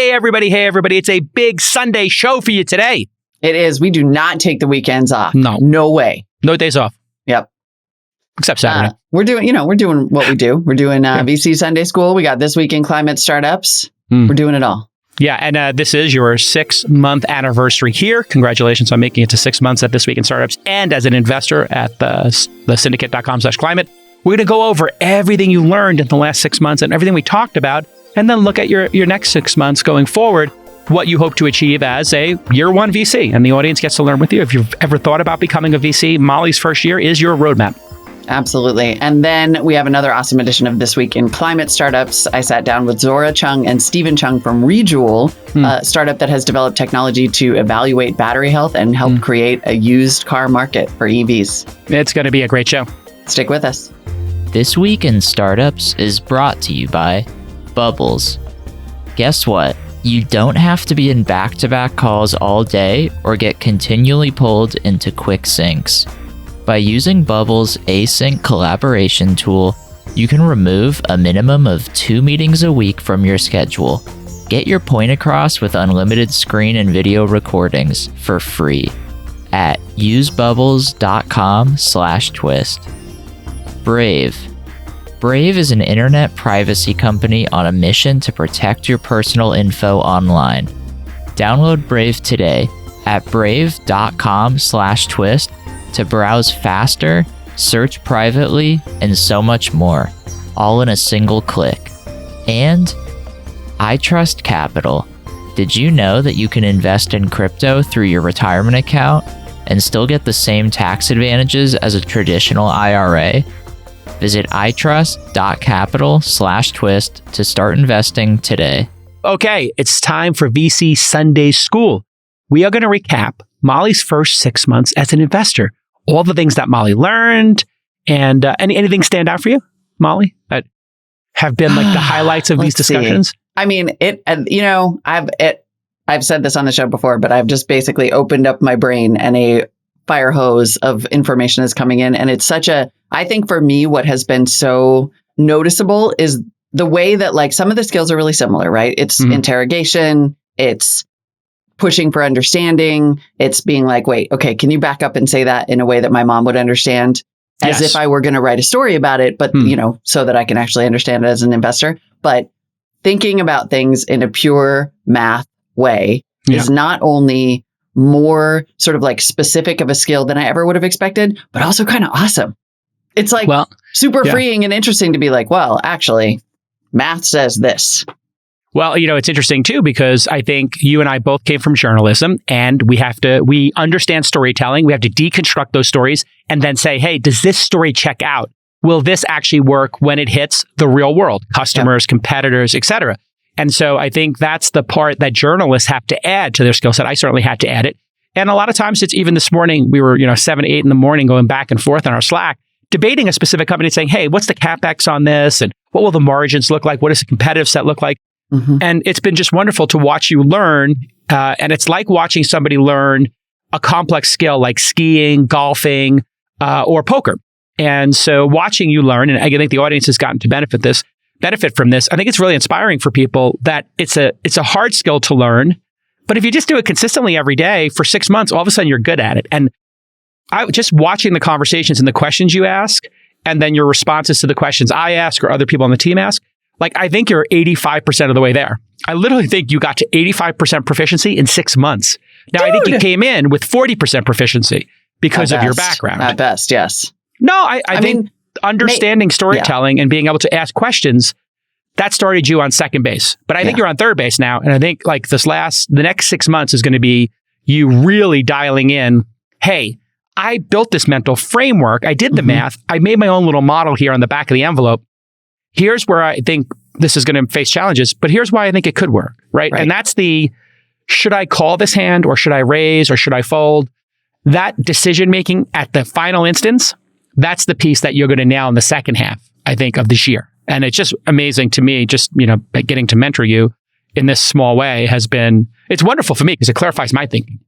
Hey, everybody. It's a big Sunday show for you today. It is. We do not take the weekends off. No way. No days off. Yep. Except Saturday. We're doing what we do. We're doing VC Sunday School. We got This Week in Climate Startups. We're doing it all. Yeah, and this is your 6-month anniversary here. Congratulations on making it to 6 months at This Week in Startups and as an investor at the syndicate.com/climate. We're going to go over everything you learned in the last 6 months and everything we talked about, and then look at your next 6 months going forward, what you hope to achieve as a year one VC. And the audience gets to learn with you. If you've ever thought about becoming a VC, Molly's first year is your roadmap. Absolutely. And then we have another awesome edition of This Week in Climate Startups. I sat down with Zora Chung and Stephen Chung from ReJoule, a startup that has developed technology to evaluate battery health and help create a used car market for EVs. It's going to be a great show. Stick with us. This Week in Startups is brought to you by Bubbles. Guess what? You don't have to be in back-to-back calls all day or get continually pulled into quick syncs. By using Bubbles' async collaboration tool, you can remove a minimum of 2 meetings a week from your schedule. Get your point across with unlimited screen and video recordings for free at usebubbles.com/twist. Brave. Brave is an internet privacy company on a mission to protect your personal info online. Download Brave today at brave.com/twist to browse faster, search privately, and so much more, all in a single click. And iTrust Capital. Did you know that you can invest in crypto through your retirement account and still get the same tax advantages as a traditional IRA? Visit iTrust.capital/twist to start investing today. Okay, it's time for VC Sunday School. We are going to recap Molly's first 6 months as an investor. All the things that Molly learned, and anything stand out for you, Molly, that have been like the highlights of these discussions? See. I mean, I've said this on the show before, but I've just basically opened up my brain and a fire hose of information is coming in. And it's I think for me, what has been so noticeable is the way that like some of the skills are really similar, right? It's interrogation, it's pushing for understanding. It's being like, wait, okay, can you back up and say that in a way that my mom would understand as if I were going to write a story about it, but, so that I can actually understand it as an investor. But thinking about things in a pure math way is not only more sort of like specific of a skill than I ever would have expected, but also kind of awesome. It's like super freeing and interesting to be like, well, actually, math says this. Well, it's interesting, too, because I think you and I both came from journalism and we understand storytelling. We have to deconstruct those stories and then say, hey, does this story check out? Will this actually work when it hits the real world, customers, competitors, et cetera? And so I think that's the part that journalists have to add to their skill set. I certainly had to add it. And a lot of times it's even this morning, we were, 7, 8 in the morning going back and forth on our Slack, debating a specific company saying, hey, what's the CapEx on this? And what will the margins look like? What does the competitive set look like? And it's been just wonderful to watch you learn. And it's like watching somebody learn a complex skill like skiing, golfing, or poker. And so watching you learn, and I think the audience has gotten to benefit from this. I think it's really inspiring for people that it's a hard skill to learn. But if you just do it consistently every day for 6 months, all of a sudden you're good at it. And just watching the conversations and the questions you ask, and then your responses to the questions I ask or other people on the team ask, like, I think you're 85% of the way there. I literally think you got to 85% proficiency in 6 months. Now, I think you came in with 40% proficiency because of your background. At best, yes. No, I think understanding storytelling and being able to ask questions, that started you on second base. But I think you're on third base now. And I think like the next 6 months is going to be you really dialing in, hey, I built this mental framework. I did the math. I made my own little model here on the back of the envelope. Here's where I think this is going to face challenges, but here's why I think it could work, right? And that's should I call this hand or should I raise or should I fold? That decision-making at the final instance, that's the piece that you're going to nail in the second half, I think, of this year. And it's just amazing to me, just, getting to mentor you in this small way it's wonderful for me because it clarifies my thinking.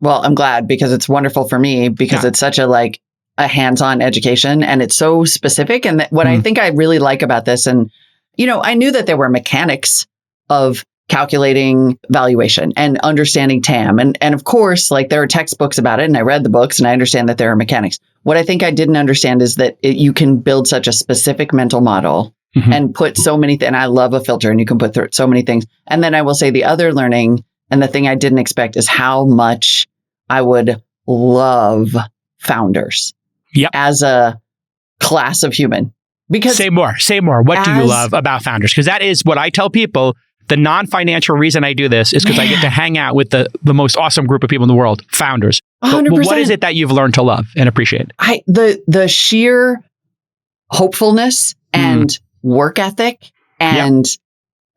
Well, I'm glad because it's wonderful for me because it's such a hands-on education and it's so specific. And what I think I really like about this, and, I knew that there were mechanics of calculating valuation and understanding TAM. And of course, like there are textbooks about it and I read the books and I understand that there are mechanics. What I think I didn't understand is that you can build such a specific mental model and put so many and I love a filter and you can put through so many things. And then I will say the other learning and the thing I didn't expect is how much I would love founders as a class of human. Because say more. What do you love about founders? Because that is what I tell people. The non-financial reason I do this is because I get to hang out with the most awesome group of people in the world, founders. 100%. But what is it that you've learned to love and appreciate? The sheer hopefulness and work ethic and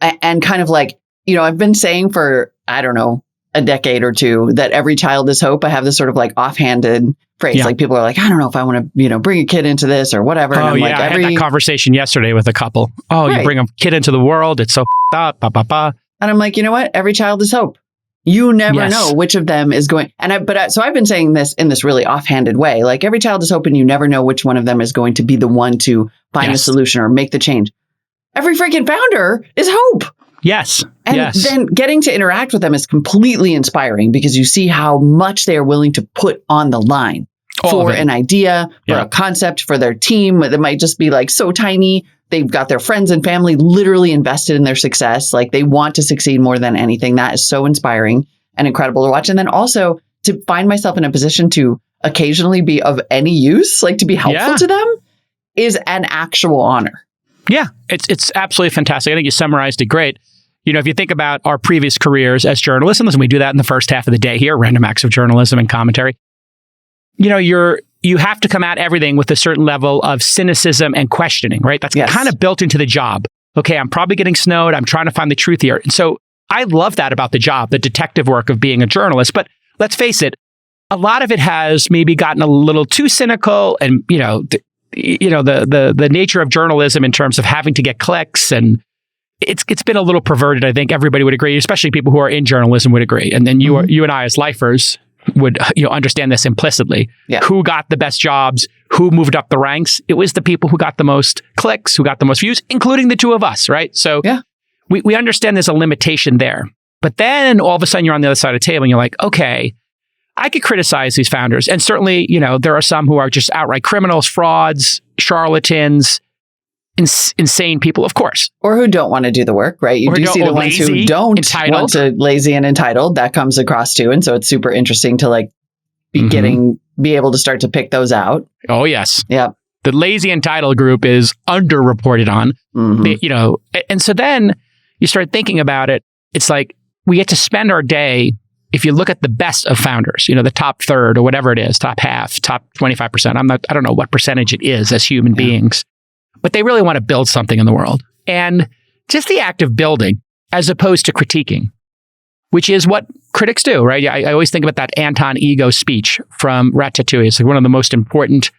kind of like, I've been saying for, I don't know, a decade or two that every child is hope. I have this sort of like offhanded phrase. Like people are like, I don't know if I want to, bring a kid into this or whatever. And I'm like, I had that conversation yesterday with a couple. You bring a kid into the world. It's so up, And I'm like, you know what? Every child is hope. You never know which of them is going. So I've been saying this in this really offhanded way. Like every child is hope and you never know which one of them is going to be the one to find the solution or make the change. Every freaking founder is hope. Yes. And then getting to interact with them is completely inspiring because you see how much they are willing to put on the line for an idea, for a concept, for their team. It might just be like so tiny. They've got their friends and family literally invested in their success. Like they want to succeed more than anything. That is so inspiring and incredible to watch. And then also to find myself in a position to occasionally be of any use, like to be helpful to them is an actual honor. Yeah, it's absolutely fantastic. I think you summarized it great. If you think about our previous careers as journalists, and listen, we do that in the first half of the day here, random acts of journalism and commentary. You have to come at everything with a certain level of cynicism and questioning, right? That's kind of built into the job. Okay, I'm probably getting snowed. I'm trying to find the truth here. And so I love that about the job, the detective work of being a journalist. But let's face it, a lot of it has maybe gotten a little too cynical and, the nature of journalism in terms of having to get clicks and it's been a little perverted. I think everybody would agree, especially people who are in journalism would agree. And then you and I as lifers would understand this implicitly. Yeah. Who got the best jobs? Who moved up the ranks? It was the people who got the most clicks, who got the most views, including the two of us, right? So we understand there's a limitation there. But then all of a sudden you're on the other side of the table and you're like, okay, I could criticize these founders. And certainly, there are some who are just outright criminals, frauds, charlatans, insane people, of course. Or who don't want to do the work, right? You do see the ones who don't want to, lazy and entitled. That comes across too. And so it's super interesting to be able to start to pick those out. Oh, yes. Yeah. The lazy entitled group is underreported on, and so then you start thinking about it. It's like we get to spend our day, if you look at the best of founders, the top third or whatever it is, top half, top 25%. I don't know what percentage it is as human beings. But they really want to build something in the world. And just the act of building as opposed to critiquing, which is what critics do, right? I always think about that Anton Ego speech from Ratatouille. It's like one of the most important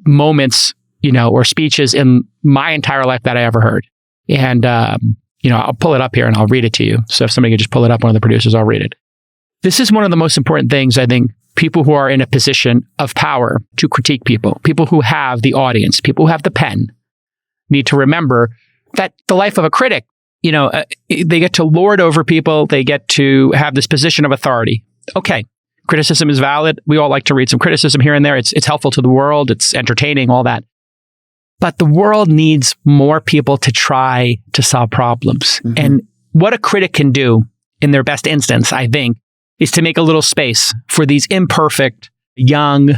moments, or speeches in my entire life that I ever heard. And, I'll pull it up here and I'll read it to you. So if somebody could just pull it up, one of the producers, I'll read it. This is one of the most important things, I think, people who are in a position of power to critique people who have the audience, people who have the pen, need to remember that the life of a critic, they get to lord over people. They get to have this position of authority. Okay, criticism is valid. We all like to read some criticism here and there. It's helpful to the world. It's entertaining, all that. But the world needs more people to try to solve problems. And what a critic can do in their best instance, I think, is to make a little space for these imperfect, young,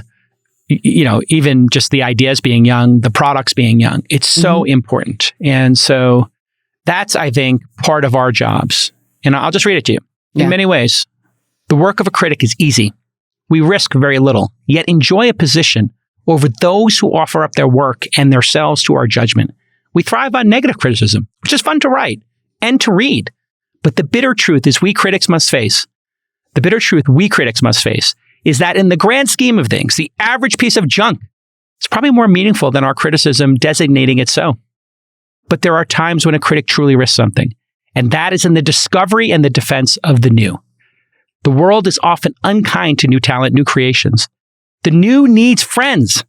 even just the ideas being young, the products being young. It's so important. And so that's, I think, part of our jobs. And I'll just read it to you. In many ways, the work of a critic is easy. We risk very little, yet enjoy a position over those who offer up their work and themselves to our judgment. We thrive on negative criticism, which is fun to write and to read. But the bitter truth is we critics must face is that in the grand scheme of things, the average piece of junk is probably more meaningful than our criticism designating it so. But there are times when a critic truly risks something, and that is in the discovery and the defense of the new. The world is often unkind to new talent, new creations. The new needs friends.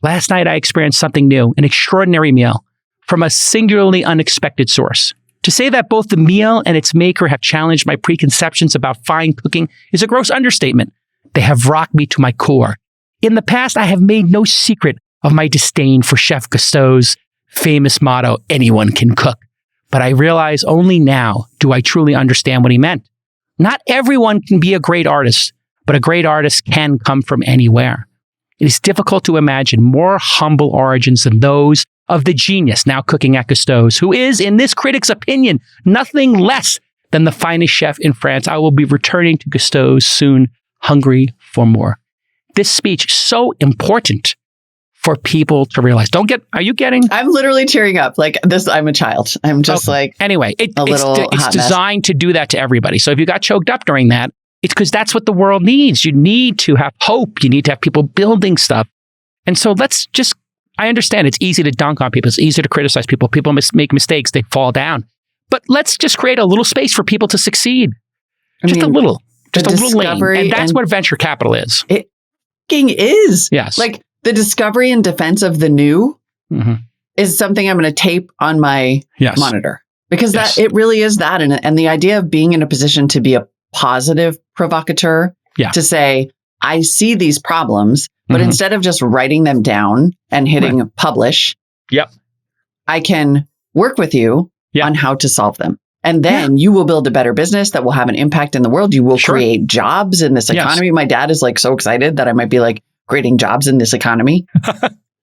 Last night, I experienced something new, an extraordinary meal from a singularly unexpected source. To say that both the meal and its maker have challenged my preconceptions about fine cooking is a gross understatement. They have rocked me to my core. In the past, I have made no secret of my disdain for Chef Gusteau's famous motto, anyone can cook. But I realize only now do I truly understand what he meant. Not everyone can be a great artist, but a great artist can come from anywhere. It is difficult to imagine more humble origins than those of the genius now cooking at Gusteau's, who is, in this critic's opinion, nothing less than the finest chef in France. I will be returning to Gusteau's soon, hungry for more. This speech is so important for people to realize. Are you getting? I'm literally tearing up. Like this, I'm a child. I'm just anyway, it's designed to do that to everybody. So if you got choked up during that, it's because that's what the world needs. You need to have hope. You need to have people building stuff. And so I understand it's easy to dunk on people. It's easy to criticize people. People make mistakes. They fall down. But let's just create a little space for people to succeed. A little lane. And that's what venture capital is. It is. Yes. Like the discovery and defense of the new is something I'm going to tape on my monitor because that it really is that. And the idea of being in a position to be a positive provocateur to say, I see these problems, but instead of just writing them down and hitting publish, I can work with you on how to solve them. And then you will build a better business that will have an impact in the world. You will create jobs in this economy. My dad is like so excited that I might be like creating jobs in this econoy.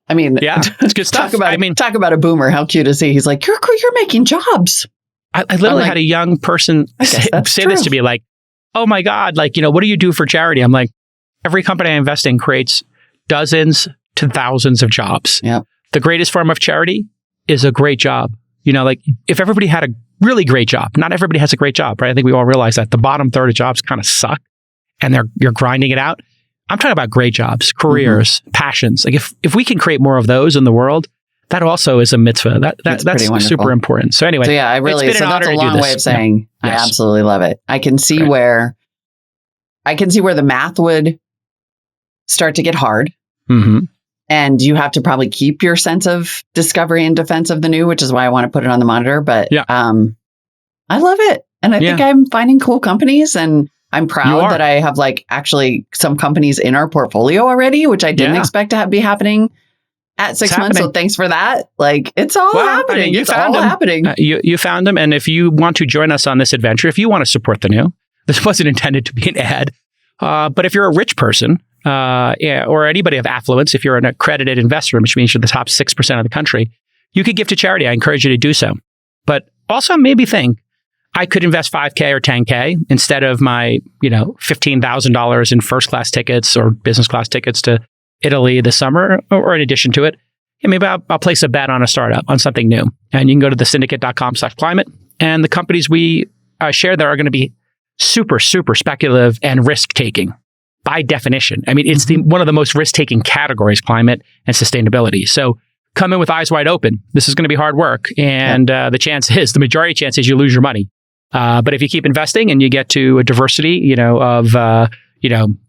I mean, it's good stuff. Talk about a boomer. How cute is he? He's like, you're making jobs. I literally had a young person say this to me like, oh my God, like, what do you do for charity? I'm like, every company I invest in creates dozens to thousands of jobs. Yep. The greatest form of charity is a great job. Like if everybody had a really great job, not everybody has a great job, right? I think we all realize that the bottom third of jobs kind of suck and you're grinding it out. I'm talking about great jobs, careers, passions. Like if we can create more of those in the world, that also is a mitzvah. That's super important. So anyway, that's a long way of saying I absolutely love it. I can see where the math would start to get hard. And you have to probably keep your sense of discovery and defense of the new, which is why I want to put it on the monitor. But I love it. And I think I'm finding cool companies and I'm proud that I have actually some companies in our portfolio already, which I didn't expect to be happening at 6 months. So thanks for that. It's all happening. It's all happening. You found them. And if you want to join us on this adventure, if you want to support the new, this wasn't intended to be an ad. But if you're a rich person, or anybody of affluence, if you're an accredited investor, which means you're the top 6% of the country, you could give to charity. I encourage you to do so. But also maybe think, I could invest $5K or $10K instead of my, $15,000 in first class tickets or business class tickets to Italy this summer, or in addition to it, maybe I'll place a bet on a startup, on something new. And you can go to thesyndicate.com/climate. And the companies we share there are going to be super, super speculative and risk-taking by definition. I mean, it's one of the most risk-taking categories, climate and sustainability. So come in with eyes wide open. This is going to be hard work. And the majority chance is you lose your money. But if you keep investing and you get to a diversity, of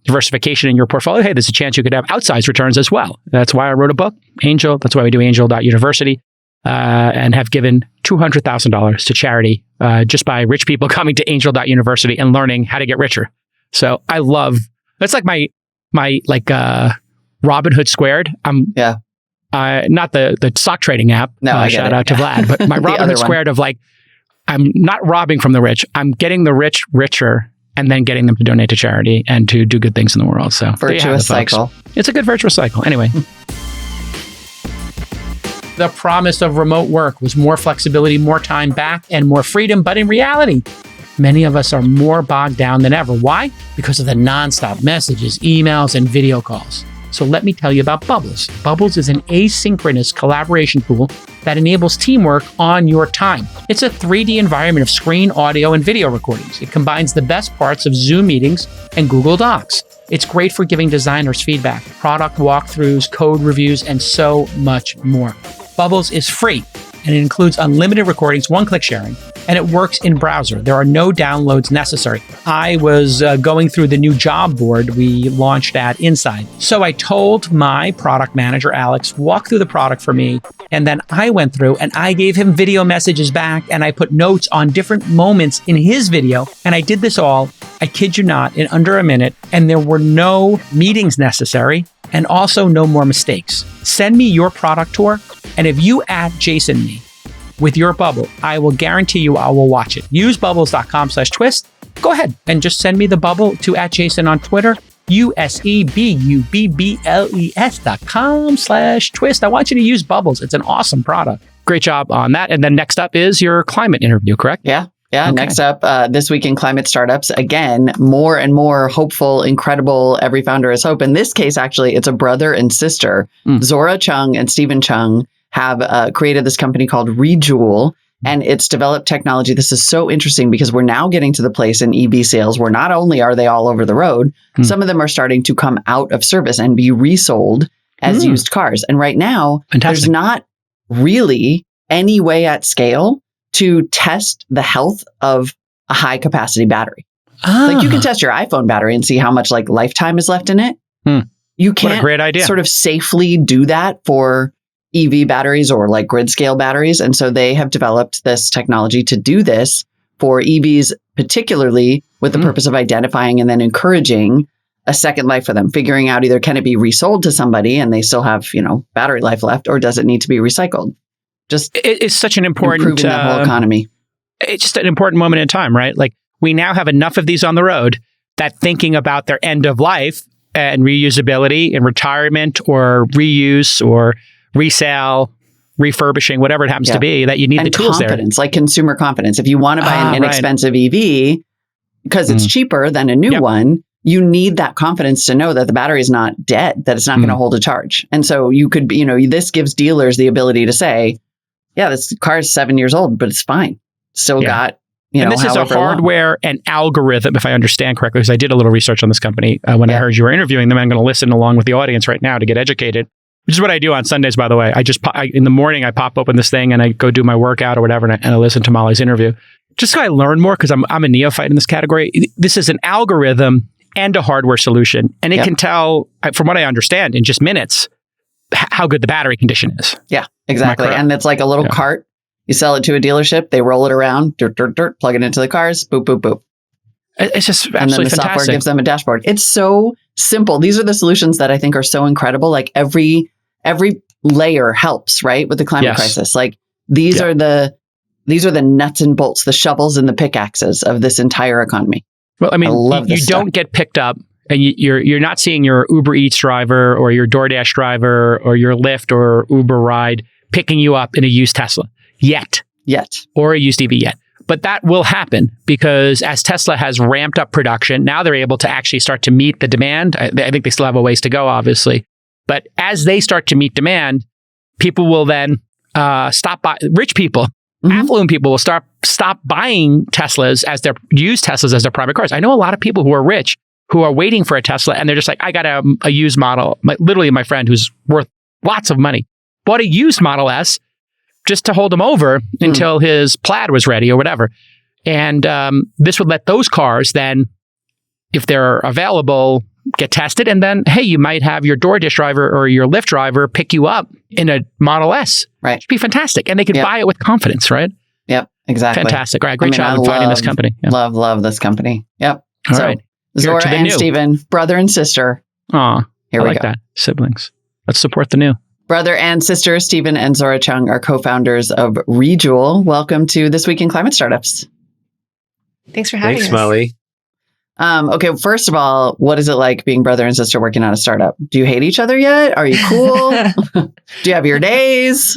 diversification in your portfolio, hey, there's a chance you could have outsized returns as well. That's why I wrote a book, Angel. That's why we do Angel.University, and have given $200,000 to charity just by rich people coming to Angel.University and learning how to get richer. So I love, that's like my Robin Hood Squared. Not the stock trading app. No, shout out to Vlad, but my Robin Hood Squared of I'm not robbing from the rich. I'm getting the rich richer and then getting them to donate to charity and to do good things in the world. So virtuous cycle. It's a good virtuous cycle. Anyway. The promise of remote work was more flexibility, more time back, and more freedom. But in reality, many of us are more bogged down than ever. Why? Because of the nonstop messages, emails, and video calls. So let me tell you about Bubbles. Bubbles is an asynchronous collaboration tool that enables teamwork on your time. It's a 3D environment of screen, audio, and video recordings. It combines the best parts of Zoom meetings and Google Docs. It's great for giving designers feedback, product walkthroughs, code reviews, and so much more. Bubbles is free, and it includes unlimited recordings, one-click sharing, and it works in browser. There are no downloads necessary. I was going through the new job board we launched at Inside. So I told my product manager, Alex, walk through the product for me. And then I went through and I gave him video messages back and I put notes on different moments in his video. And I did this all, I kid you not, in under a minute. And there were no meetings necessary and also no more mistakes. Send me your product tour. And if you @Jason me with your bubble, I will guarantee you I will watch it. Use bubbles.com/twist. Go ahead and just send me the bubble to @Jason on Twitter. USEBUBBLES.com/twist. I want you to use Bubbles. It's an awesome product. Great job on that. And then next up is your climate interview, correct? Yeah. Okay. Next up, This Week in Climate Startups. Again, more and more hopeful, incredible. Every founder has hope. In this case, actually, it's a brother and sister. Zora Chung and Stephen Chung have created this company called ReJoule. And it's developed technology. This is so interesting because we're now getting to the place in EV sales where not only are they all over the road, some of them are starting to come out of service and be resold as used cars. And right now, there's not really any way at scale to test the health of a high capacity battery. Like you can test your iPhone battery and see how much like lifetime is left in it. You can't what a great idea. Sort of safely do that for EV batteries or like grid scale batteries. And so they have developed this technology to do this for EVs, particularly with the purpose of identifying and then encouraging a second life for them, figuring out either can it be resold to somebody and they still have, battery life left, or does it need to be recycled? Just it's such an important improving the whole economy. It's just an important moment in time, right? Like we now have enough of these on the road that thinking about their end of life and reusability and retirement or reuse or resale, refurbishing, whatever it happens to be, that you need and the tools confidence, like consumer confidence. If you want to buy an inexpensive EV because it's cheaper than a new one, you need that confidence to know that the battery is not dead, that it's not going to hold a charge. And so you could, this gives dealers the ability to say, yeah, this car is 7 years old, but it's fine. Still got, and this is a hardware and algorithm, if I understand correctly, because I did a little research on this company when I heard you were interviewing them. I'm going to listen along with the audience right now to get educated. Which is what I do on Sundays, by the way. In the morning, I pop open this thing and I go do my workout or whatever, and I listen to Molly's interview. Just so I learn more, because I'm a neophyte in this category. This is an algorithm and a hardware solution. And it can tell, from what I understand, in just minutes, how good the battery condition is. Yeah, exactly. And it's like a little cart. You sell it to a dealership, they roll it around, plug it into the cars, boop, boop, boop. It's just absolutely and then the fantastic. software gives them a dashboard. It's so simple. These are the solutions that I think are so incredible. Like every layer helps, right, with the climate crisis. Like these are the nuts and bolts, the shovels and the pickaxes of this entire economy. Well, I mean, you don't get picked up, and you're not seeing your Uber Eats driver or your DoorDash driver or your Lyft or Uber ride picking you up in a used Tesla yet, or a used EV yet. But that will happen because as Tesla has ramped up production, now they're able to actually start to meet the demand. I think they still have a ways to go, obviously. But as they start to meet demand, people will then stop buying. Rich people, affluent people will stop buying Teslas as their used Teslas as their private cars. I know a lot of people who are rich who are waiting for a Tesla, and they're just like, I got a used model. Literally, my friend who's worth lots of money bought a used Model S just to hold him over until his Plaid was ready or whatever. And this would let those cars then, if they're available, get tested. And then, hey, you might have your DoorDash driver or your Lyft driver pick you up in a Model S. Right. It'd be fantastic. And they could buy it with confidence, right? Yep, exactly. Fantastic. All right, great job in finding this company. Love this company. Yep. All right. Zora and Stephen, brother and sister. Aw, Here I we like go. that. Siblings. Let's support the new. Brother and sister, Stephen and Zora Chung, are co-founders of ReJoule. Welcome to This Week in Climate Startups. Thanks for having us. Thanks, Molly. Okay, first of all, what is it like being brother and sister working on a startup? Do you hate each other yet? Are you cool? Do you have your days?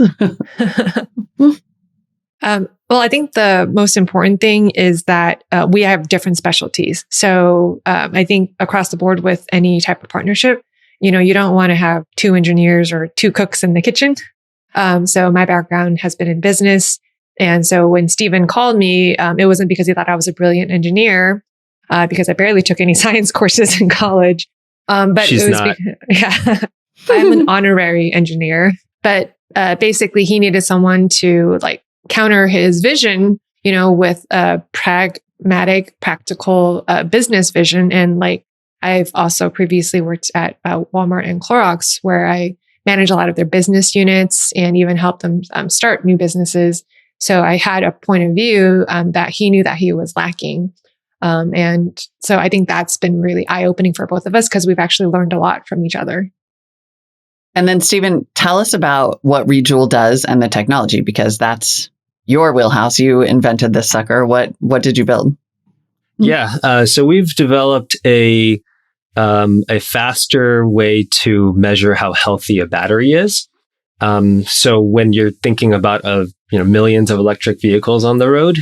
Well, I think the most important thing is that we have different specialties. So I think across the board with any type of partnership, you don't want to have two engineers or two cooks in the kitchen. So my background has been in business. And so when Stephen called me, it wasn't because he thought I was a brilliant engineer, because I barely took any science courses in college. But She's it was not. I'm an honorary engineer. But basically, he needed someone to counter his vision with a pragmatic, practical business vision. And like, I've also previously worked at Walmart and Clorox, where I manage a lot of their business units and even help them start new businesses. So I had a point of view that he knew that he was lacking. And so I think that's been really eye-opening for both of us because we've actually learned a lot from each other. And then, Stephen, tell us about what ReJoule does and the technology, because that's your wheelhouse. You invented this sucker. What did you build? Yeah. So we've developed a faster way to measure how healthy a battery is. So when you're thinking about millions of electric vehicles on the road,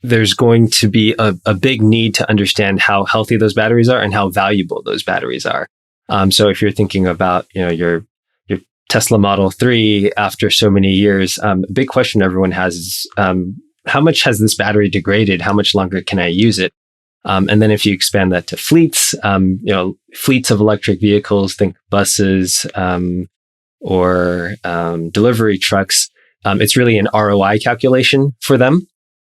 there's going to be a big need to understand how healthy those batteries are and how valuable those batteries are. So if you're thinking about your Tesla Model 3 after so many years, a big question everyone has is how much has this battery degraded? How much longer can I use it? And then if you expand that to fleets, fleets of electric vehicles, think buses or delivery trucks, it's really an ROI calculation for them.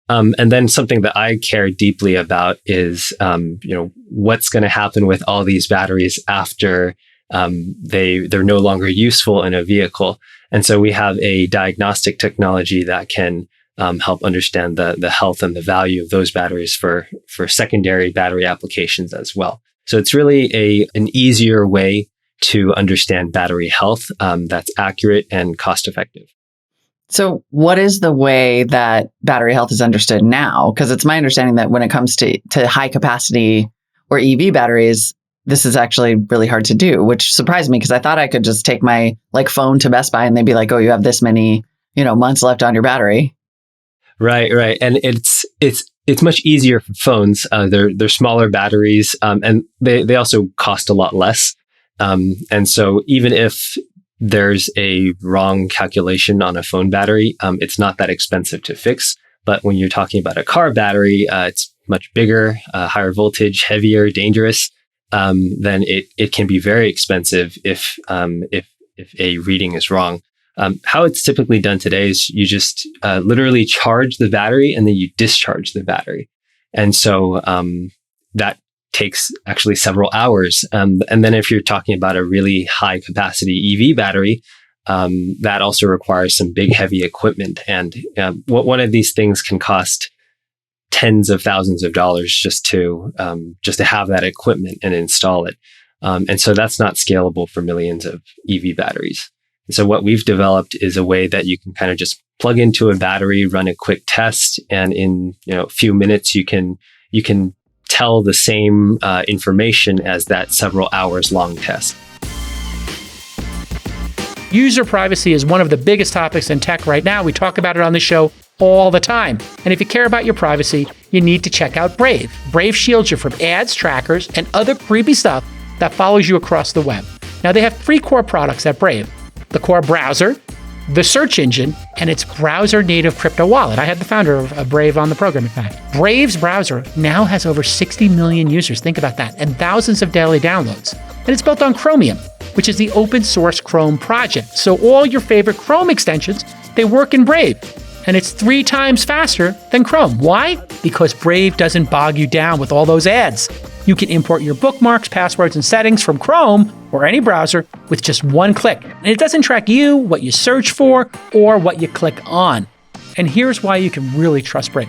And then something that I care deeply about is, what's going to happen with all these batteries after they're no longer useful in a vehicle. And so we have a diagnostic technology that can help understand the health and the value of those batteries for secondary battery applications as well. So it's really an easier way to understand battery health that's accurate and cost effective. So what is the way that battery health is understood now? Because it's my understanding that when it comes to high capacity or EV batteries, this is actually really hard to do, which surprised me because I thought I could just take my phone to Best Buy and they'd be like, oh, you have this many, months left on your battery. Right. And it's much easier for phones. They're smaller batteries, and they also cost a lot less. And so even if there's a wrong calculation on a phone battery, it's not that expensive to fix. But when you're talking about a car battery, it's much bigger, higher voltage, heavier, dangerous. Then it can be very expensive if a reading is wrong. How it's typically done today is you just literally charge the battery and then you discharge the battery. And so that takes actually several hours. And then if you're talking about a really high capacity EV battery, that also requires some big, heavy equipment. And one of these things can cost tens of thousands of dollars just to have that equipment and install it. And so that's not scalable for millions of EV batteries. And so what we've developed is a way that you can kind of just plug into a battery, run a quick test, and in a few minutes you can tell the same information as that several hours long test. User privacy is one of the biggest topics in tech right now. We talk about it on the show all the time. And if you care about your privacy, you need to check out Brave. Brave shields you from ads, trackers, and other creepy stuff that follows you across the web. Now, they have 3 core products at Brave: the core browser, the search engine, and its browser-native crypto wallet. I had the founder of Brave on the program, in fact. Brave's browser now has over 60 million users, think about that, and thousands of daily downloads. And it's built on Chromium, which is the open source Chrome project. So all your favorite Chrome extensions, they work in Brave. And it's 3 times faster than Chrome. Why? Because Brave doesn't bog you down with all those ads. You can import your bookmarks, passwords, and settings from Chrome or any browser with just one click. And it doesn't track you, what you search for, or what you click on. And here's why you can really trust Brave.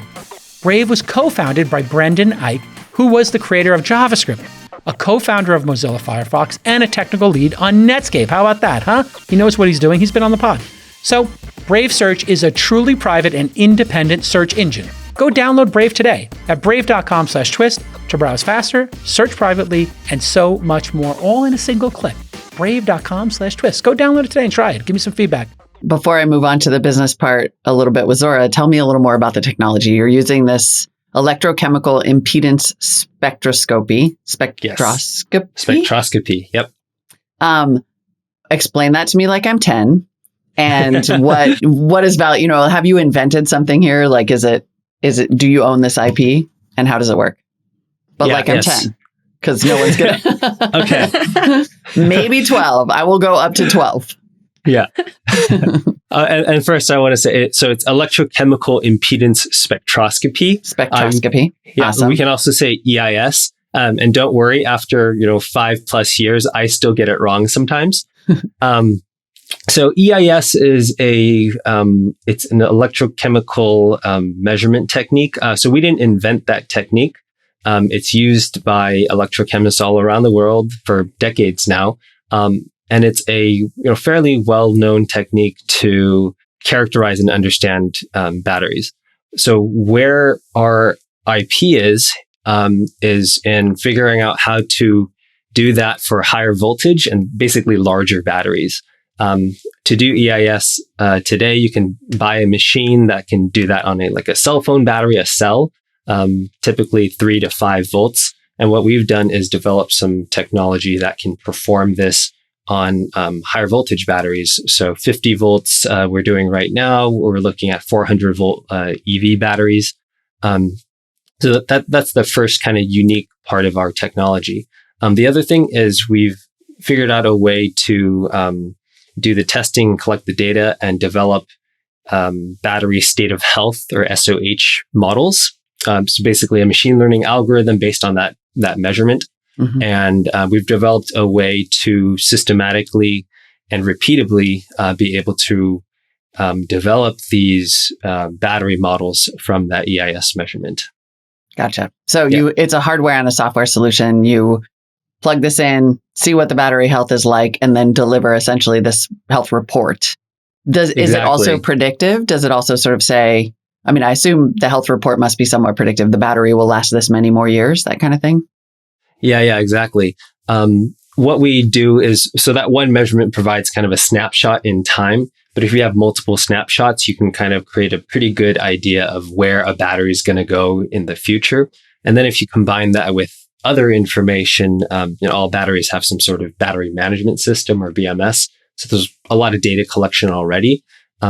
Brave was co-founded by Brendan Eich, who was the creator of JavaScript, a co-founder of Mozilla Firefox, and a technical lead on Netscape. How about that, huh? He knows what he's doing. He's been on the pod. So Brave Search is a truly private and independent search engine. Go download Brave today at brave.com/twist to browse faster, search privately, and so much more, all in a single click. Brave.com/twist. Go download it today and try it. Give me some feedback. Before I move on to the business part a little bit with Zora, tell me a little more about the technology. You're using this electrochemical impedance spectroscopy. Spectroscopy. Yep. Explain that to me like I'm 10. And what is value? Have you invented something here? Like, do you own this IP, and how does it work? But yeah, like I'm 10, because no one's gonna. Okay. Maybe 12. I will go up to 12. Yeah. And first, I want to say so it's electrochemical impedance spectroscopy. Spectroscopy. Yeah, Awesome. we can also say EIS. And don't worry, after 5+ years, I still get it wrong sometimes. So EIS is it's an electrochemical measurement technique. So we didn't invent that technique. It's used by electrochemists all around the world for decades now. And it's a fairly well-known technique to characterize and understand batteries. So where our IP is in figuring out how to do that for higher voltage and basically larger batteries. To do EIS today, you can buy a machine that can do that on a cell phone battery, a cell, typically 3 to 5 volts. And what we've done is develop some technology that can perform this on higher voltage batteries. So 50 volts we're doing right now. We're looking at 400 volt EV batteries. So that's the first kind of unique part of our technology. The other thing is we've figured out a way to do the testing, collect the data, and develop battery state of health or SOH models. So basically a machine learning algorithm based on that measurement. Mm-hmm. And we've developed a way to systematically and repeatably be able to develop these battery models from that EIS measurement. Gotcha. So it's a hardware and a software solution. You plug this in, see what the battery health is like, and then deliver essentially this health report. Is it also predictive? Does it also sort of say, I assume the health report must be somewhat predictive. The battery will last this many more years, that kind of thing? Yeah, exactly. What we do is, so that one measurement provides kind of a snapshot in time. But if you have multiple snapshots, you can kind of create a pretty good idea of where a battery is going to go in the future. And then if you combine that with other information, all batteries have some sort of battery management system or BMS. So there's a lot of data collection already.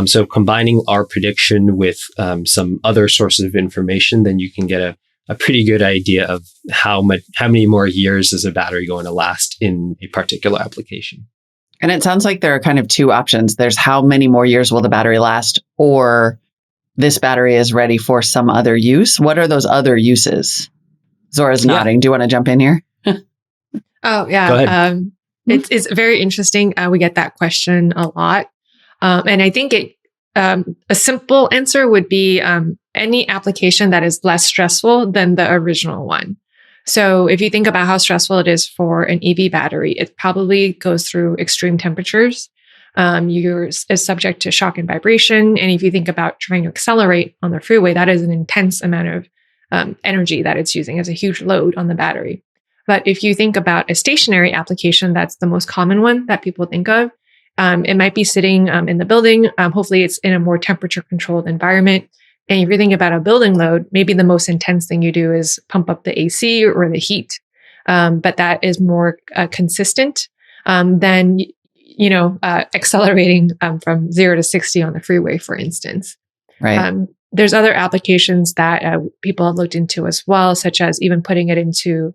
So combining our prediction with some other sources of information, then you can get a pretty good idea of how many more years is a battery going to last in a particular application. And it sounds like there are kind of two options. There's how many more years will the battery last, or this battery is ready for some other use. What are those other uses? Zora's nodding. Do you want to jump in here? Oh, yeah. Go ahead. It's very interesting. We get that question a lot. And I think a simple answer would be any application that is less stressful than the original one. So if you think about how stressful it is for an EV battery, it probably goes through extreme temperatures. You're subject to shock and vibration. And if you think about trying to accelerate on the freeway, that is an intense amount of energy that it's using as a huge load on the battery. But if you think about a stationary application, that's the most common one that people think of. It might be sitting in the building. Hopefully it's in a more temperature controlled environment. And if you're thinking about a building load, maybe the most intense thing you do is pump up the AC or the heat. But that is more consistent than, accelerating from 0 to 60 on the freeway, for instance. Right. There's other applications that people have looked into as well, such as even putting it into,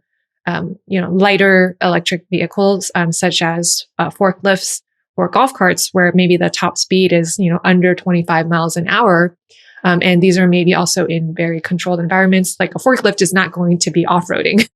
lighter electric vehicles, such as forklifts or golf carts, where maybe the top speed is, under 25 miles an hour. And these are maybe also in very controlled environments. Like a forklift is not going to be off-roading.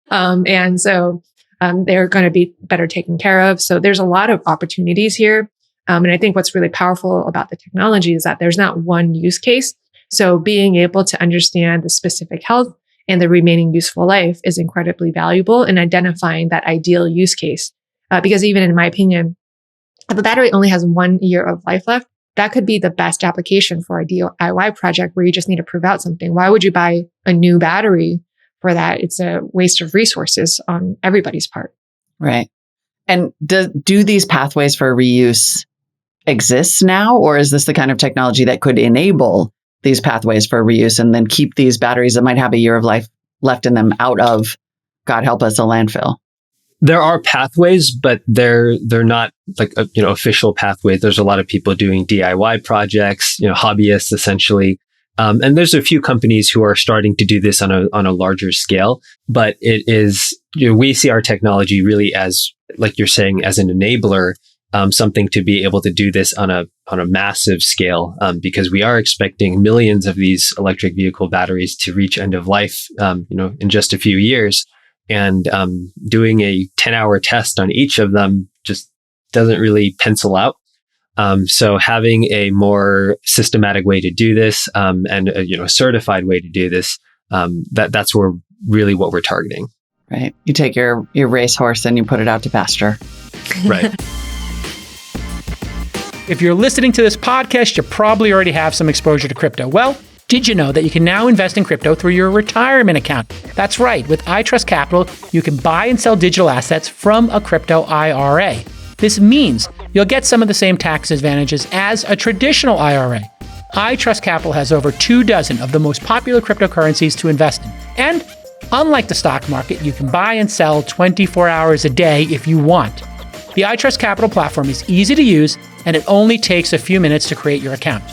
And so they're going to be better taken care of. So there's a lot of opportunities here. And I think what's really powerful about the technology is that there's not one use case. So being able to understand the specific health and the remaining useful life is incredibly valuable in identifying that ideal use case. Because even in my opinion, if a battery only has 1 year of life left, that could be the best application for a DIY project where you just need to prove out something. Why would you buy a new battery for that? It's a waste of resources on everybody's part. Right. And do these pathways for reuse exist now? Or is this the kind of technology that could enable these pathways for reuse and then keep these batteries that might have a year of life left in them out of, God help us, a landfill? There are pathways, but they're not like official pathways. There's a lot of people doing DIY projects, hobbyists essentially, and there's a few companies who are starting to do this on a larger scale. But it is we see our technology really as, like you're saying, as an enabler something to be able to do this on a massive scale, because we are expecting millions of these electric vehicle batteries to reach end of life, in just a few years. And doing a 10-hour test on each of them just doesn't really pencil out. So having a more systematic way to do this, and a certified way to do this, that's where really what we're targeting. Right. You take your racehorse and you put it out to pasture. Right. If you're listening to this podcast, you probably already have some exposure to crypto. Well, did you know that you can now invest in crypto through your retirement account? That's right. With iTrust Capital, you can buy and sell digital assets from a crypto IRA. This means you'll get some of the same tax advantages as a traditional IRA. iTrust Capital has over 24 of the most popular cryptocurrencies to invest in. And unlike the stock market, you can buy and sell 24 hours a day if you want. The iTrust Capital platform is easy to use, and it only takes a few minutes to create your account.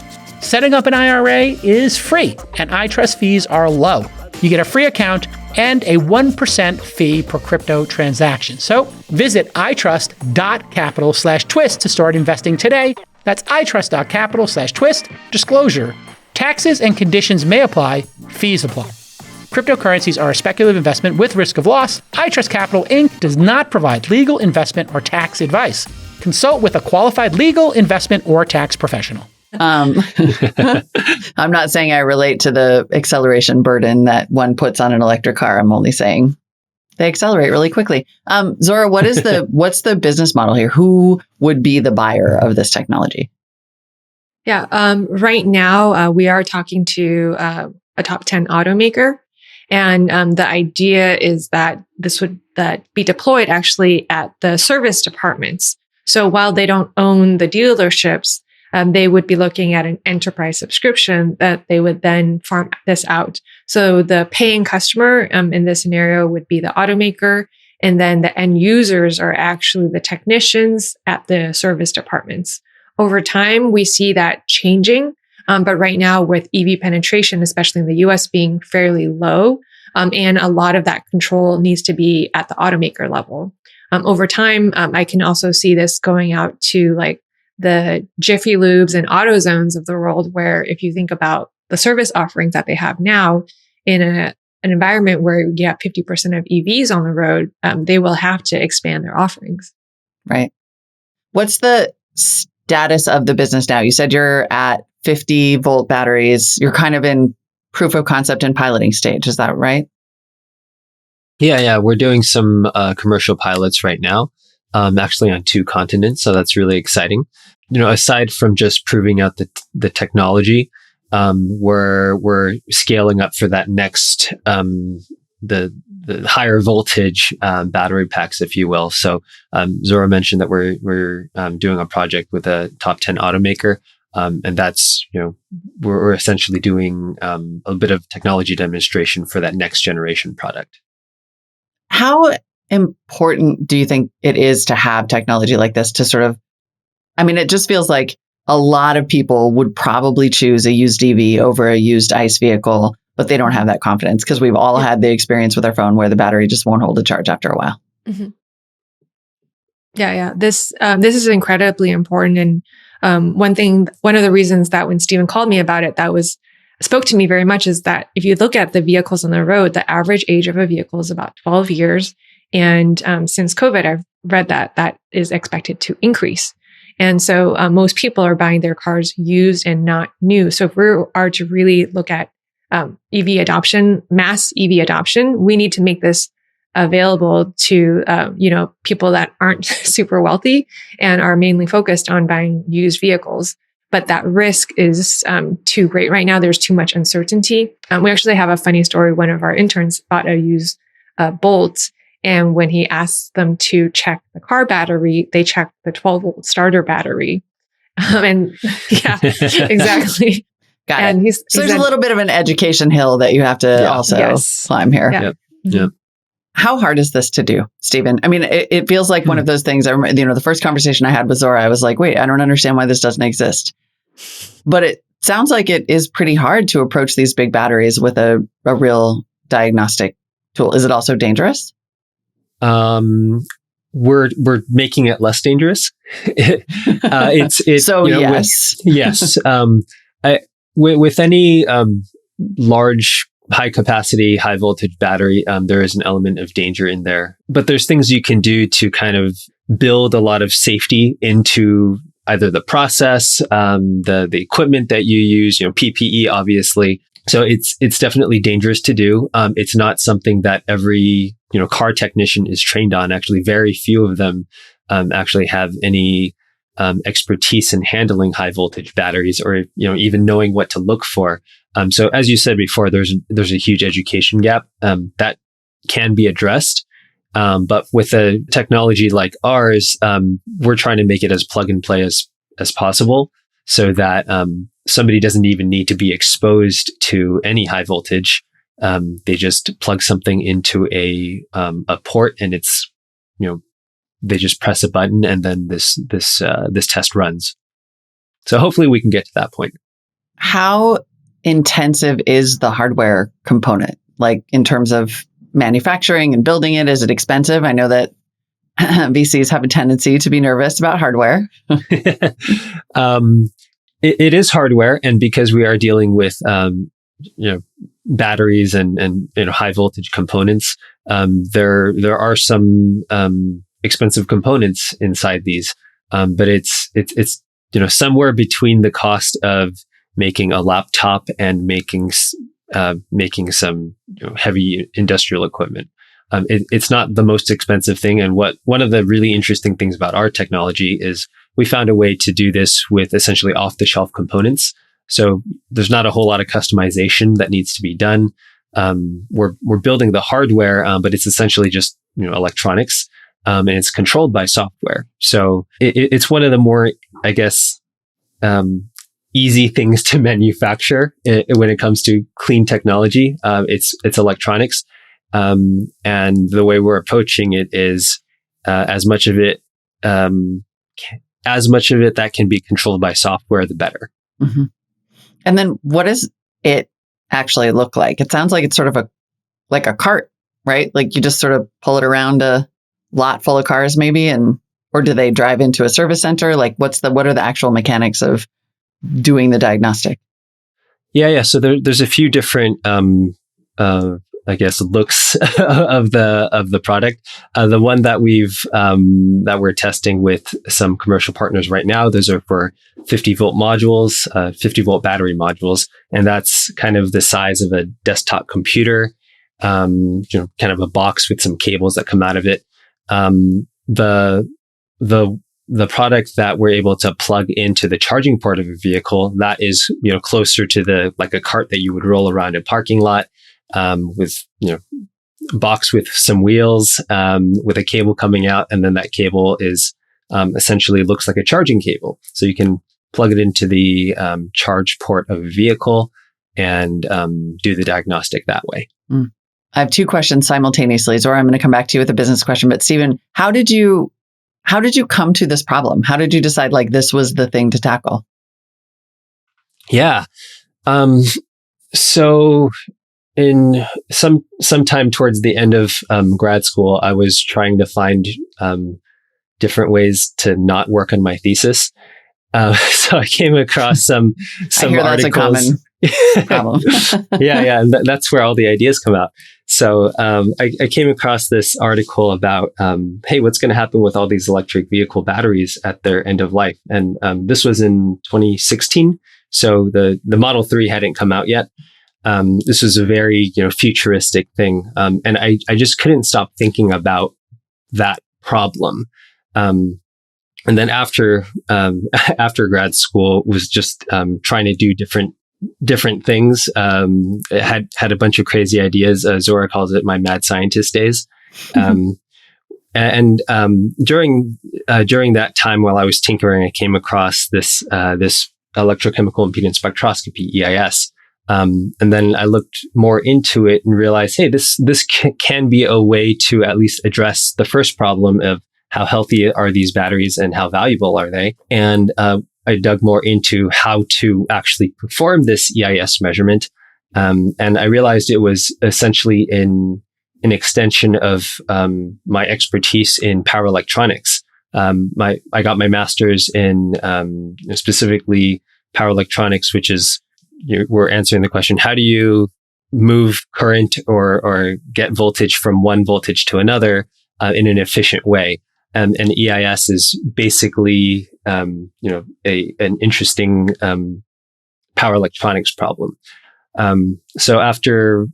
Setting up an IRA is free, and iTrust fees are low. You get a free account and a 1% fee per crypto transaction. So visit itrust.capital/twist to start investing today. That's itrust.capital/twist. Disclosure: taxes and conditions may apply. Fees apply. Cryptocurrencies are a speculative investment with risk of loss. iTrust Capital Inc. does not provide legal, investment, or tax advice. Consult with a qualified legal, investment, or tax professional. I'm not saying I relate to the acceleration burden that one puts on an electric car. I'm only saying they accelerate really quickly. Zora, what's the business model here? Who would be the buyer of this technology? Yeah. Right now, we are talking to a top 10 automaker. And the idea is that this would be deployed actually at the service departments. So while they don't own the dealerships, they would be looking at an enterprise subscription that they would then farm this out. So the paying customer in this scenario would be the automaker, and then the end users are actually the technicians at the service departments. Over time, we see that changing. But right now, with EV penetration, especially in the US being fairly low, and a lot of that control needs to be at the automaker level. Over time, I can also see this going out to like the Jiffy Lubes and AutoZones of the world, where if you think about the service offerings that they have now in an environment where you have 50% of EVs on the road, they will have to expand their offerings. Right. What's the status of the business now? You said you're at 50-volt batteries. You're kind of in proof of concept and piloting stage. Is that right? Yeah. We're doing some commercial pilots right now, actually on 2 continents. So that's really exciting. Aside from just proving out the technology, we're scaling up for that next, the higher voltage battery packs, if you will. So Zora mentioned that we're doing a project with a top 10 automaker. And that's, we're essentially doing a bit of technology demonstration for that next generation product. How important do you think it is to have technology like this to sort of, it just feels like a lot of people would probably choose a used EV over a used ICE vehicle, but they don't have that confidence because we've all had the experience with our phone where the battery just won't hold a charge after a while. Mm-hmm. Yeah. This is incredibly important. And one of the reasons that when Stephen called me about it, spoke to me very much is that if you look at the vehicles on the road, the average age of a vehicle is about 12 years. And since COVID, I've read that is expected to increase. And so most people are buying their cars used and not new. So if we are to really look at EV adoption, mass EV adoption, we need to make this available to people that aren't super wealthy and are mainly focused on buying used vehicles. But that risk is too great right now. There's too much uncertainty. We actually have a funny story. One of our interns bought a used Bolt, and when he asked them to check the car battery, they checked the 12-volt starter battery. And yeah, exactly. Got it. So there's a little bit of an education hill that you have to climb here. Yeah. Yep. How hard is this to do, Stephen? It feels like one of those things. I remember, the first conversation I had with Zora, I was like, wait, I don't understand why this doesn't exist. But it sounds like it is pretty hard to approach these big batteries with a real diagnostic tool. Is it also dangerous? we're making it less dangerous. It's So you know, yes. yes. With any large, high capacity, high voltage battery, there is an element of danger in there. But there's things you can do to kind of build a lot of safety into either the process, the equipment that you use, PPE, obviously. So it's definitely dangerous to do. It's not something that every car technician is trained on. Actually, very few of them actually have any expertise in handling high voltage batteries, or even knowing what to look for. So as you said before, there's a huge education gap that can be addressed. But with a technology like ours, we're trying to make it as plug and play as possible, so that somebody doesn't even need to be exposed to any high voltage. They just plug something into a port, and it's they just press a button, and then this test runs. So hopefully we can get to that point. How intensive is the hardware component? Like in terms of manufacturing and building it, is it expensive? I know that VCs have a tendency to be nervous about hardware. It is hardware, and because we are dealing with batteries and high voltage components, there are some expensive components inside these, but it's somewhere between the cost of making a laptop and making some heavy industrial equipment. It's not the most expensive thing. And one of the really interesting things about our technology is we found a way to do this with essentially off-the-shelf components. So there's not a whole lot of customization that needs to be done. We're building the hardware, but it's essentially just electronics, and it's controlled by software. So it's one of the more, I guess, easy things to manufacture when it comes to clean technology. It's electronics. And the way we're approaching it is as much of it that can be controlled by software, the better. Mm-hmm. And then what does it actually look like? It sounds like it's sort of like a cart, right? Like you just sort of pull it around a lot full of cars maybe, or do they drive into a service center? Like what are the actual mechanics of doing the diagnostic? Yeah. So there's a few different, I guess, looks of the product. The one that we're testing with some commercial partners right now, those are for 50 volt modules, 50 volt battery modules, and that's kind of the size of a desktop computer. Kind of a box with some cables that come out of it. The product that we're able to plug into the charging port of a vehicle, that is, closer to like a cart that you would roll around a parking lot, with, box with some wheels, with a cable coming out. And then that cable is, essentially looks like a charging cable. So you can plug it into the, charge port of a vehicle and, do the diagnostic that way. Mm. I have two questions simultaneously. Zora, I'm going to come back to you with a business question, but Stephen, how did you come to this problem? How did you decide like this was the thing to tackle? Yeah. So in sometime towards the end of grad school, I was trying to find different ways to not work on my thesis. So I came across some I hear articles. That's a common problem. Yeah, and that's where all the ideas come out. So I came across this article about, hey, what's going to happen with all these electric vehicle batteries at their end of life? And this was in 2016. So the Model 3 hadn't come out yet. This was a very futuristic thing, and I just couldn't stop thinking about that problem. And then after grad school, was just trying to do different things. Had a bunch of crazy ideas. Zora calls it my mad scientist days. And during that time, while I was tinkering, I came across this electrochemical impedance spectroscopy, EIS. And then I looked more into it and realized, hey, this can be a way to at least address the first problem of how healthy are these batteries and how valuable are they? And I dug more into how to actually perform this EIS measurement. And I realized it was essentially in an extension of my expertise in power electronics. I got my master's in specifically power electronics, which is we're answering the question: how do you move current or get voltage from one voltage to another in an efficient way? And EIS is basically an interesting power electronics problem. So after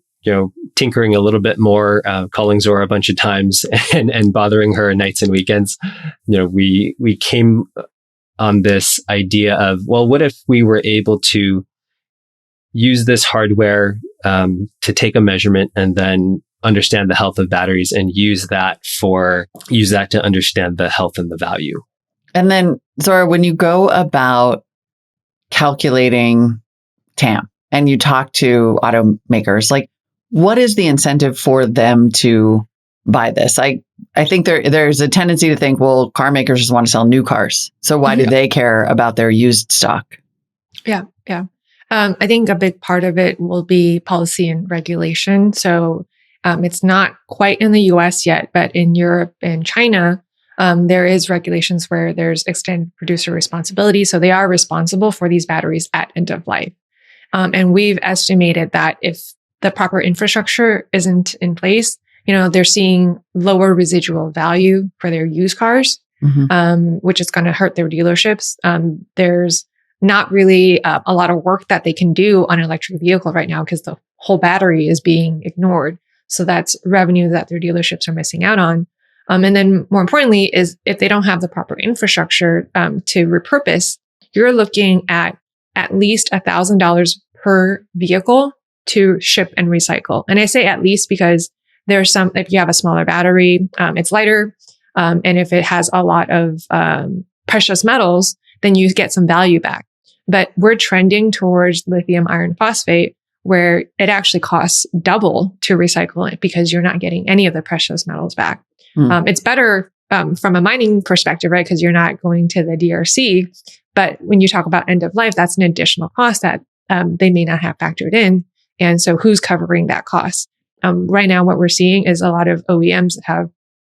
tinkering a little bit more, calling Zora a bunch of times and bothering her nights and weekends, we came on this idea of, well, what if we were able to use this hardware to take a measurement and then understand the health of batteries and use that to understand the health and the value. And then, Zora, when you go about calculating TAM and you talk to automakers, like, what is the incentive for them to buy this? I think there's a tendency to think, well, car makers just want to sell new cars. So why do they care about their used stock? Yeah. I think a big part of it will be policy and regulation. So it's not quite in the US yet, but in Europe and China, there is regulations where there's extended producer responsibility. So they are responsible for these batteries at end of life. And we've estimated that if the proper infrastructure isn't in place, they're seeing lower residual value for their used cars, which is going to hurt their dealerships. There's not really a lot of work that they can do on an electric vehicle right now because the whole battery is being ignored. So that's revenue that their dealerships are missing out on. And then more importantly is if they don't have the proper infrastructure to repurpose, you're looking at least $1,000 per vehicle to ship and recycle. And I say at least because there's if you have a smaller battery, it's lighter. And if it has a lot of precious metals, then you get some value back. But we're trending towards lithium iron phosphate, where it actually costs double to recycle it because you're not getting any of the precious metals back. It's better from a mining perspective, right? Because you're not going to the DRC. But when you talk about end of life, that's an additional cost that they may not have factored in. And so who's covering that cost? Right now, what we're seeing is a lot of OEMs that have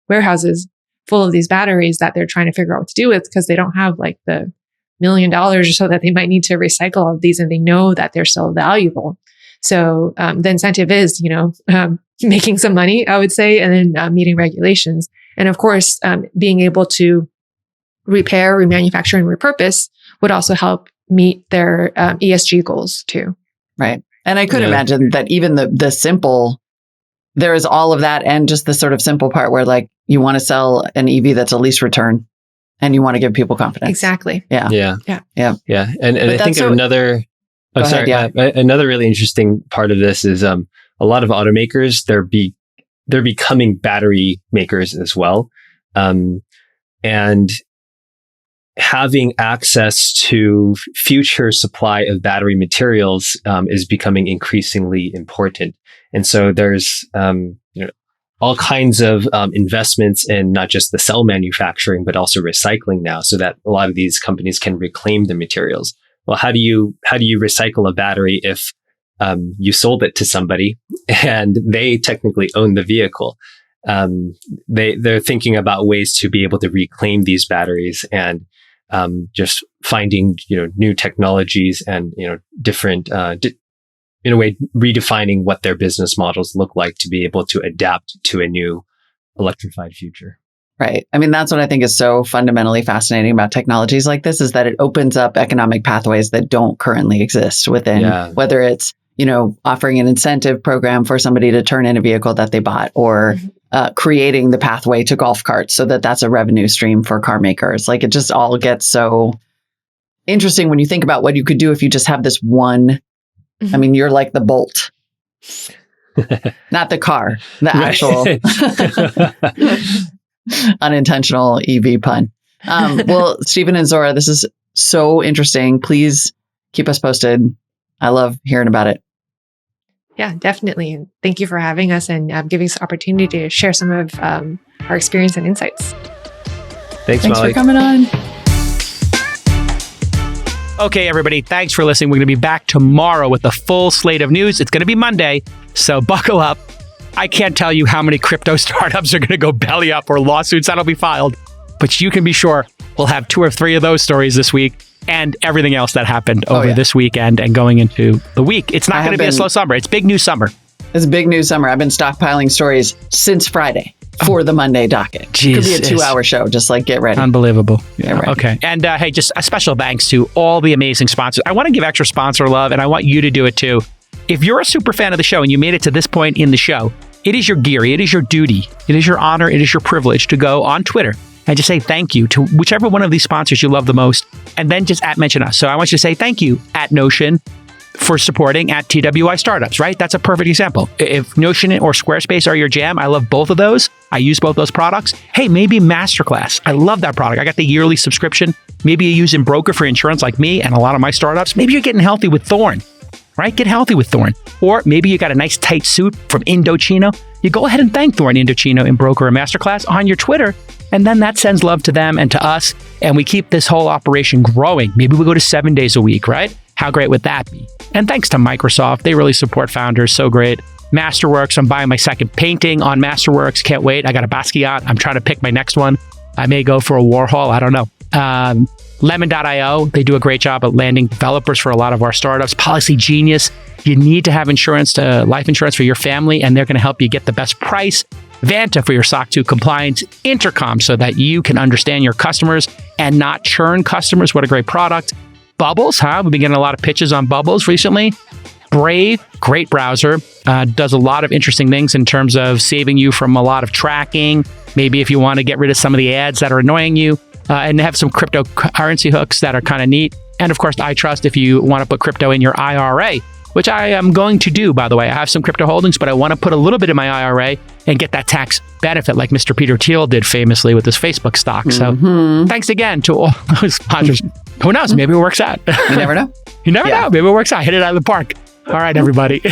warehouses full of these batteries that they're trying to figure out what to do with because they don't have like the $1 million or so that they might need to recycle all of these, and they know that they're still valuable. So the incentive is, making some money, I would say, and then meeting regulations. And of course, being able to repair, remanufacture, and repurpose would also help meet their ESG goals too. Right. And I could imagine that even the simple, there is all of that and just the sort of simple part where like you want to sell an EV that's a lease return and you want to give people confidence. Exactly. Yeah. And I think another... Oh, sorry. Another really interesting part of this is a lot of automakers, they're becoming battery makers as well. And having access to future supply of battery materials is becoming increasingly important. And so there's all kinds of investments in not just the cell manufacturing, but also recycling now, so that a lot of these companies can reclaim the materials. Well, how do you recycle a battery if you sold it to somebody and they technically own the vehicle? They're thinking about ways to be able to reclaim these batteries and just finding new technologies and different in a way redefining what their business models look like to be able to adapt to a new electrified future. Right. I mean, that's what I think is so fundamentally fascinating about technologies like this, is that it opens up economic pathways that don't currently exist within, whether it's, offering an incentive program for somebody to turn in a vehicle that they bought, or creating the pathway to golf carts so that that's a revenue stream for car makers. Like, it just all gets so interesting when you think about what you could do if you just have this one. I mean, you're like the bolt. Not the car, the actual unintentional EV pun. Well, Stephen and Zora, this is so interesting. Please keep us posted. I love hearing about it. Yeah, definitely. And thank you for having us and giving us the opportunity to share some of our experience and insights. Thanks Molly. For coming on. Okay, everybody, thanks for listening. We're going to be back tomorrow with a full slate of news. It's going to be Monday, so buckle up. I can't tell you how many crypto startups are going to go belly up or lawsuits that'll be filed, but you can be sure we'll have 2 or 3 of those stories this week and everything else that happened over this weekend and going into the week. It's not going to be a slow summer. It's big news summer. It's a big news summer. I've been stockpiling stories since Friday for the Monday docket. Jesus. Could be a 2-hour show. Just like get ready. Unbelievable. Get ready. Okay. And hey, just a special thanks to all the amazing sponsors. I want to give extra sponsor love, and I want you to do it too. If you're a super fan of the show and you made it to this point in the show, it is your gear, it is your duty, it is your honor, it is your privilege to go on Twitter and just say thank you to whichever one of these sponsors you love the most, and then just mention us. So I want you to say thank you at Notion for supporting at TWI Startups, right? That's a perfect example. If Notion or Squarespace are your jam, I love both of those. I use both those products. Hey, maybe Masterclass. I love that product. I got the yearly subscription. Maybe you're using broker for insurance like me and a lot of my startups. Maybe you're getting healthy with Thorn, right? Get healthy with Thorn. Or maybe you got a nice tight suit from Indochino. You go ahead and thank Thorn, Indochino, and Broker or Masterclass on your Twitter. And then that sends love to them and to us. And we keep this whole operation growing. Maybe we go to 7 days a week, right? How great would that be? And thanks to Microsoft. They really support founders. So great. Masterworks. I'm buying my second painting on Masterworks. Can't wait. I got a Basquiat. I'm trying to pick my next one. I may go for a Warhol. I don't know. Lemon.io. They do a great job at landing developers for a lot of our startups. Policy Genius. You need to have insurance, life insurance for your family, and they're going to help you get the best price. Vanta for your SOC 2 compliance. Intercom so that you can understand your customers and not churn customers. What a great product. Bubbles, We've been getting a lot of pitches on Bubbles recently. Brave, great browser, does a lot of interesting things in terms of saving you from a lot of tracking. Maybe if you want to get rid of some of the ads that are annoying you, and they have some cryptocurrency hooks that are kind of neat. And of course, iTrust if you want to put crypto in your IRA, which I am going to do, by the way. I have some crypto holdings, but I want to put a little bit in my IRA and get that tax benefit like Mr. Peter Thiel did famously with his Facebook stock. So thanks again to all those sponsors. Who knows? Maybe it works out. You never know. You never know. Maybe it works out. Hit it out of the park. All right, everybody.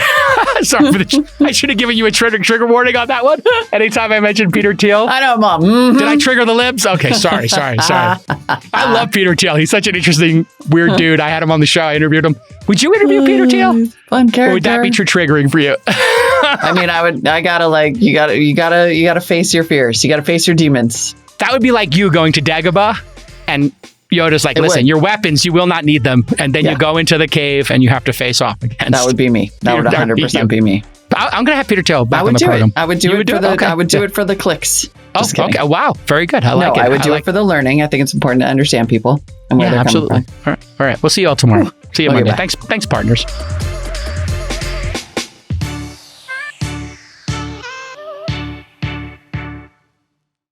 Sorry for I should have given you a trigger warning on that one. Anytime I mentioned Peter Thiel. I know, Mom. Mm-hmm. Did I trigger the libs? Okay, sorry. I love Peter Thiel. He's such an interesting, weird dude. I had him on the show. I interviewed him. Would you interview Peter Thiel? Fun character. Or would that be too triggering for you? I mean, you gotta face your fears. You gotta face your demons. That would be like you going to Dagobah and Yoda's like, listen, your weapons, you will not need them. And then you go into the cave and you have to face off against. That would be me. That would 100% be me. I'm going to have Peter Thiel back on the program. I would do it for the clicks. Just kidding. Okay. Wow. Very good. I like it. I would do it for the learning. I think it's important to understand people and where they're coming from. All right. We'll see you all tomorrow. See you Monday. Bye. Thanks, partners.